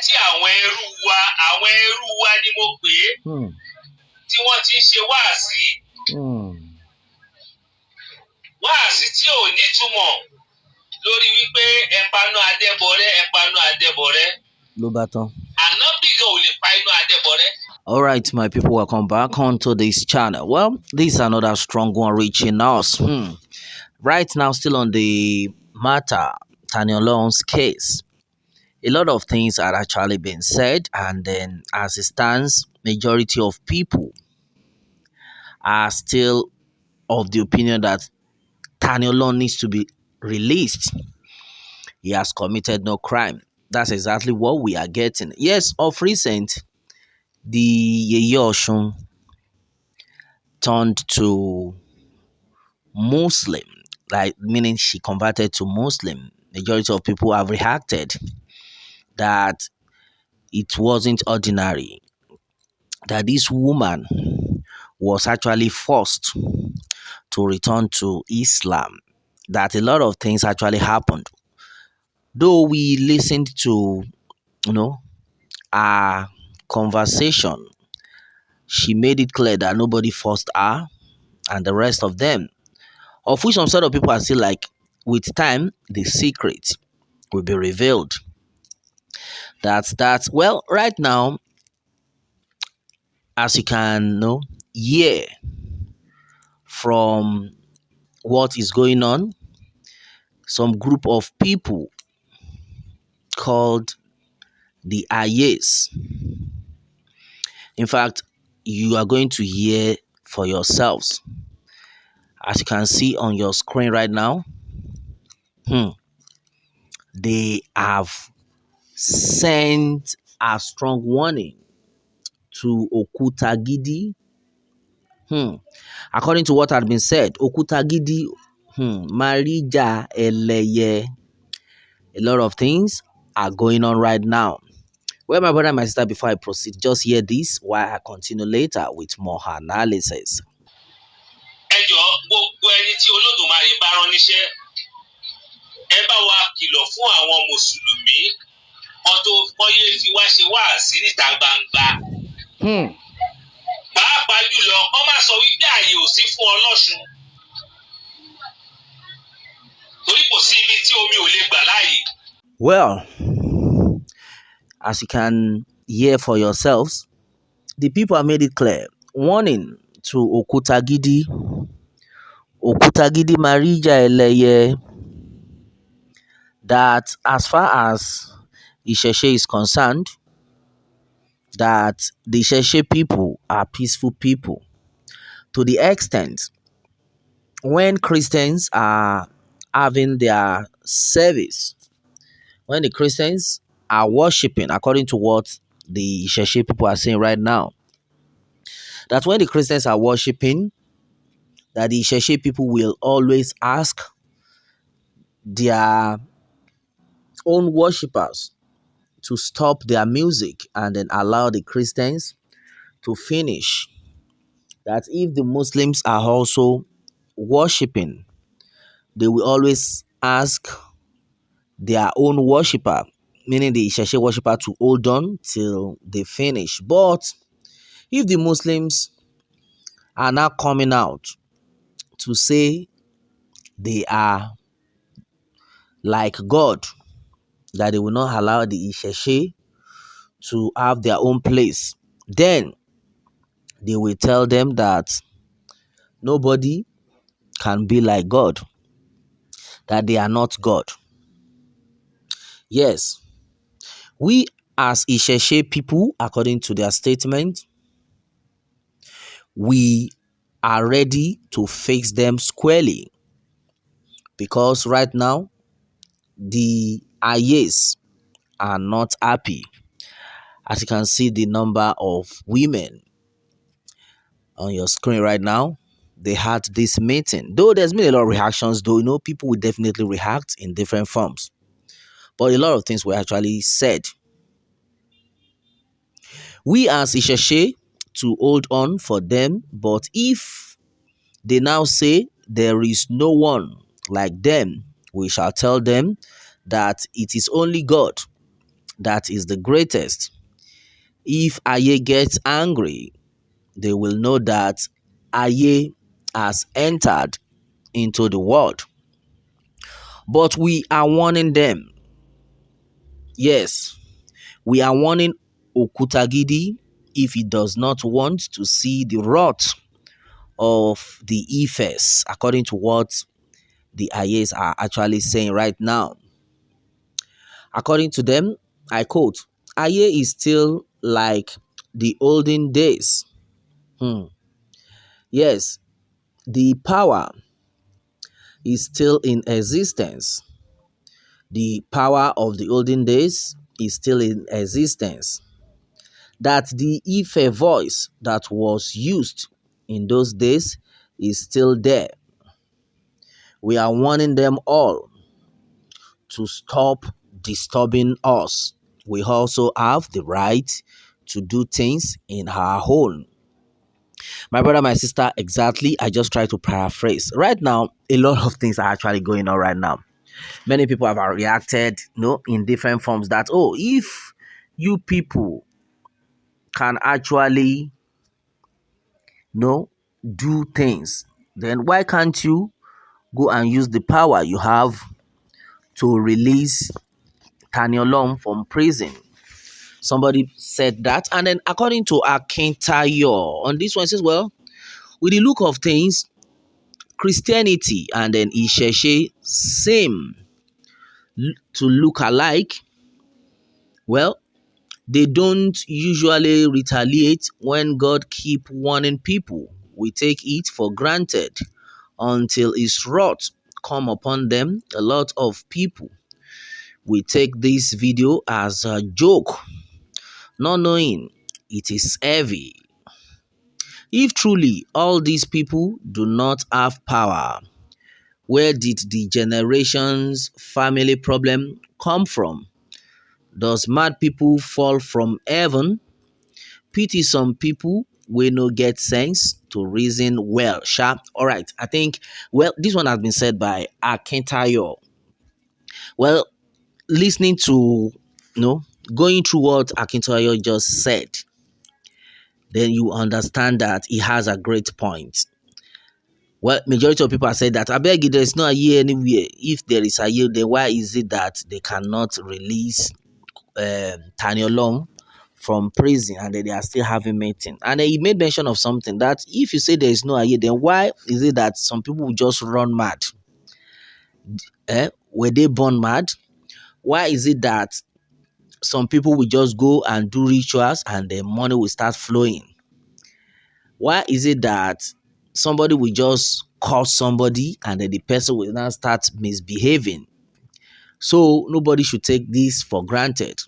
tí àwọn ẹrú wa ni mo pè é, tí wọ́n ti ń ṣe wáàsí. Wáàsí tí ò nítumọ̀ lórí wípé ẹ̀panu adẹ́bọrẹ́. Ló bá tán. Ànábì gan ò lè pa inú adẹ́bọrẹ́. All right, my people, welcome back onto this channel. Well, this is another strong one reaching us. Right now, still on the matter, Tani Olohun's case. A lot of things are actually being said, and then as it stands, majority of people are still of the opinion that Tani Olohun needs to be released. He has committed no crime. That's exactly what we are getting. Yes, of recent, the Yeye Osun turned to Muslim, like meaning she converted to Muslim. Majority of people have reacted that it wasn't ordinary, that this woman was actually forced to return to Islam, that a lot of things actually happened. Though we listened to, our conversation, she made it clear that nobody forced her and the rest of them, of which some sort of people are still like, with time, the secret will be revealed. That's well, right now, as you can hear from what is going on, some group of people called the Ayyes. In fact, you are going to hear for yourselves. As you can see on your screen right now, they have sent a strong warning to Okutagidi. According to what had been said, Okutagidi, Marija, Eleye, a lot of things are going on right now. Well, my brother and my sister, before I proceed, just hear this while I continue later with more analysis. Ẹ jọ̀ọ́, gbogbo ẹni tí Olódùmarè bá rán níṣẹ́, ẹ bá wa kìlọ̀ fún àwọn Mùsùlùmí wọ́n yéé fi wá ṣe wáàsí níta gbangba. Pàápàá jùlọ, wọ́n máa sọ wípé ààyè ò sí fún Ọlọ́ṣun. Torí kò sí ibi tí omi ò lè gbà láàyè. Well, as you can hear for yourselves, the people have made it clear. Warning to Okutagidi Marija Eleye, that as far as Isheshe is concerned, that the Isheshe people are peaceful people, to the extent when Christians are having their service, when the Christians are worshiping, according to what the Isheshe people are saying right now, that when the Christians are worshiping, that the Isheshe people will always ask their own worshippers to stop their music and then allow the Christians to finish. That if the Muslims are also worshiping, they will always ask their own worshipper, meaning the Isheshe worshipper, to hold on till they finish. But if the Muslims are now coming out to say they are like God, that they will not allow the Isheshe to have their own place, then they will tell them that nobody can be like God, that they are not God. Yes, we as Isheshe people, according to their statement, we are ready to face them squarely, because right now the Ayyes are not happy. As you can see the number of women on your screen right now, they had this meeting. Though there's been a lot of reactions, though people will definitely react in different forms, but a lot of things were actually said. We as Isheshe to hold on for them, but if they now say there is no one like them, we shall tell them that it is only God that is the greatest. If Aiye gets angry, they will know that Aiye has entered into the world. But we are warning them. Yes, we are warning Okutagidi if he does not want to see the wrath of the Ifes, according to what the Ayes are actually saying right now. According to them, I quote, Aye is still like the olden days. Hmm. Yes, the power is still in existence. The power of the olden days is still in existence. That the Ife voice that was used in those days is still there. We are warning them all to stop disturbing us. We also have the right to do things in our own. My brother, my sister, exactly. I just try to paraphrase. Right now, a lot of things are actually going on right now. Many people have reacted, in different forms that, oh, if you people can actually, you know, do things, then why can't you go and use the power you have to release Tani from prison? Somebody said that. And then according to Akintayo, on this one, it says, well, with the look of things, Christianity and then Isheshe seem to look alike. Well, they don't usually retaliate when God keep warning people. We take it for granted until his wrath come upon them. A lot of people we take this video as a joke, not knowing it is heavy. If truly all these people do not have power, where did the generations family problem come from? Does mad people fall from heaven? Pity some people wey no get sense to reason well, sha. All right, I think, well, this one has been said by Akintayo. Well, listening to, going through what Akintayo just said, then you understand that he has a great point. Well, majority of people have said that, I beg, there is no Aye anywhere. If there is Aye, then why is it that they cannot release Tani from prison and then they are still having meeting? And then he made mention of something that if you say there is no Aye, then why is it that some people will just run mad? Were they born mad? Why is it that some people will just go and do rituals and the money will start flowing? Why is it that somebody will just call somebody and then the person will now start misbehaving? So nobody should take this for granted.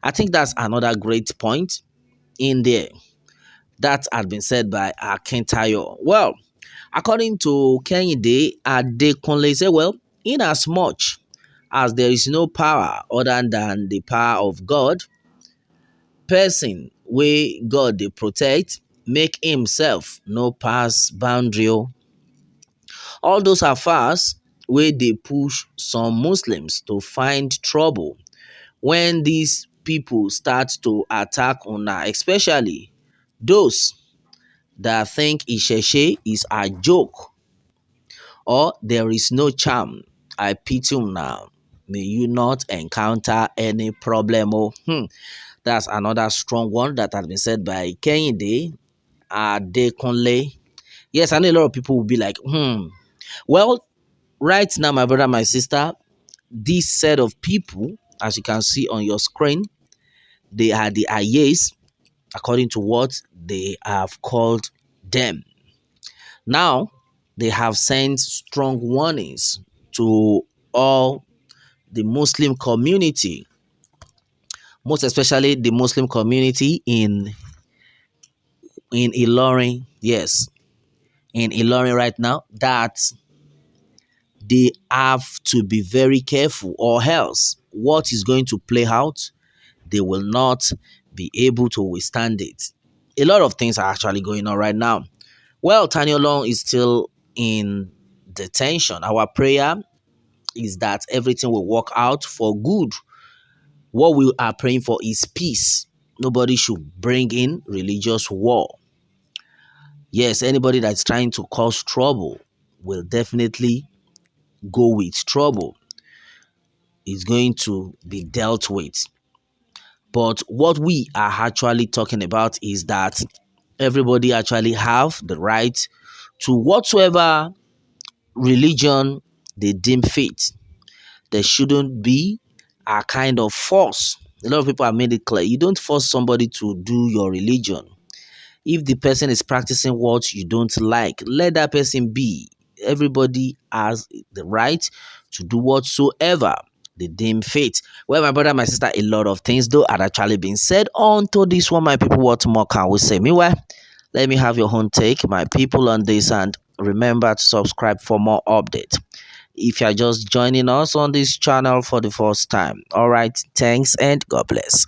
I think that's another great point in there that had been said by Akintayo. Well, according to Kehinde Adekunle, say, well, in as much as there is no power other than the power of God, person wey God dey protect make himself no pass boundary. All those affairs wey dey push some Muslims to find trouble when these people start to attack una, especially those that think Isheshe is a joke or there is no charm. I pity una. May you not encounter any problem. That's another strong one that has been said by Kehinde Adekunle. Yes, I know a lot of people will be like, Well, right now, my brother, my sister, this set of people, as you can see on your screen, they are the Ayes, according to what they have called them. Now, they have sent strong warnings to all the Muslim community, most especially the Muslim community in Ilorin. Yes, in Ilorin right now, that they have to be very careful, or else what is going to play out, they will not be able to withstand it. A lot of things are actually going on right now. Well, Tani is still in detention. Our prayer is that everything will work out for good What we are praying for is peace. Nobody should bring in religious war. Yes, anybody that's trying to cause trouble will definitely go with trouble. It's going to be dealt with. But what we are actually talking about is that everybody actually have the right to whatsoever religion they deem fit. There shouldn't be a kind of force. A lot of people have made it clear. You don't force somebody to do your religion. If the person is practicing what you don't like, let that person be. Everybody has the right to do whatsoever they deem fit. Well, my brother, my sister, a lot of things though had actually been said on to this one. My people, what more can we say? Meanwhile, let me have your own take, my people, on this, and remember to subscribe for more updates. If you're just joining us on this channel for the first time, all right, thanks and God bless.